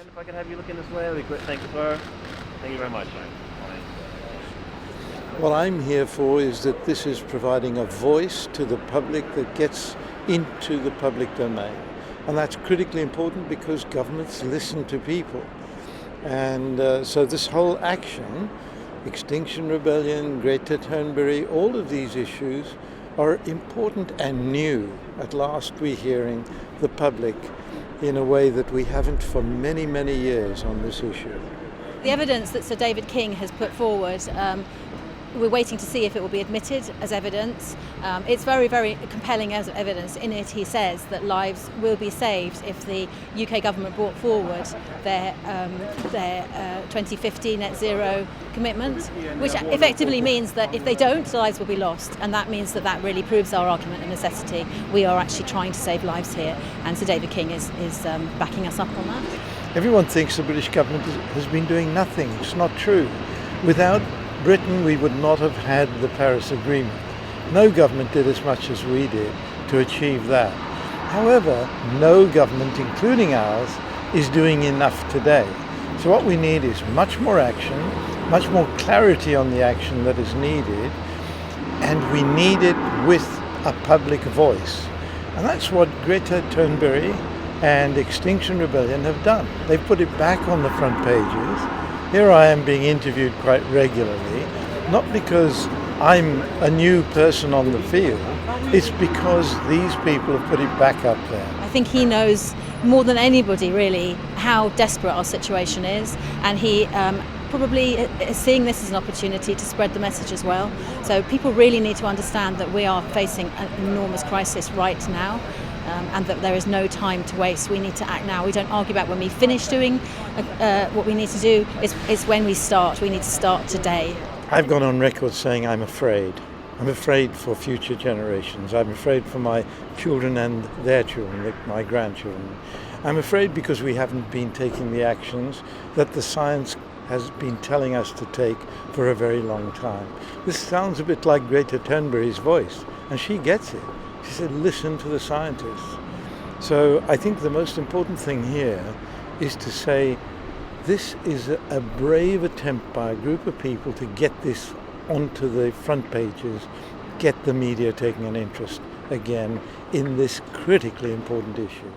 And if I could have you look in this way, that'd be great. Thank you, sir. Thank you very much. What I'm here for is that this is providing a voice to the public that gets into the public domain. And that's critically important because governments listen to people. And so this whole action, Extinction Rebellion, Greta Thunberg, all of these issues are important and new. At last we're hearing the public in a way that we haven't for many, many years on this issue. The evidence that Sir David King has put forward, we're waiting to see if it will be admitted as evidence. It's very, very compelling as evidence. In it he says that lives will be saved if the UK government brought forward their 2050 net zero commitment, which effectively means that if they don't, lives will be lost. And that means that really proves our argument of necessity. We are actually trying to save lives here, and Sir David King is backing us up on that. Everyone thinks the British government has been doing nothing. It's not true. Without Britain, we would not have had the Paris Agreement. No government did as much as we did to achieve that. However, no government, including ours, is doing enough today. So what we need is much more action, much more clarity on the action that is needed, and we need it with a public voice. And that's what Greta Thunberg and Extinction Rebellion have done. They've put it back on the front pages. Here I am being interviewed quite regularly, not because I'm a new person on the field, it's because these people have put it back up there. I think he knows more than anybody really how desperate our situation is, and he probably is seeing this as an opportunity to spread the message as well. So people really need to understand that we are facing an enormous crisis right now. And that there is no time to waste. We need to act now. We don't argue about when we finish doing what we need to do. It's when we start. We need to start today. I've gone on record saying I'm afraid. I'm afraid for future generations. I'm afraid for my children and their children, my grandchildren. I'm afraid because we haven't been taking the actions that the science has been telling us to take for a very long time. This sounds a bit like Greta Thunberg's voice, and she gets it. She said, listen to the scientists. So I think the most important thing here is to say this is a brave attempt by a group of people to get this onto the front pages, get the media taking an interest again in this critically important issue.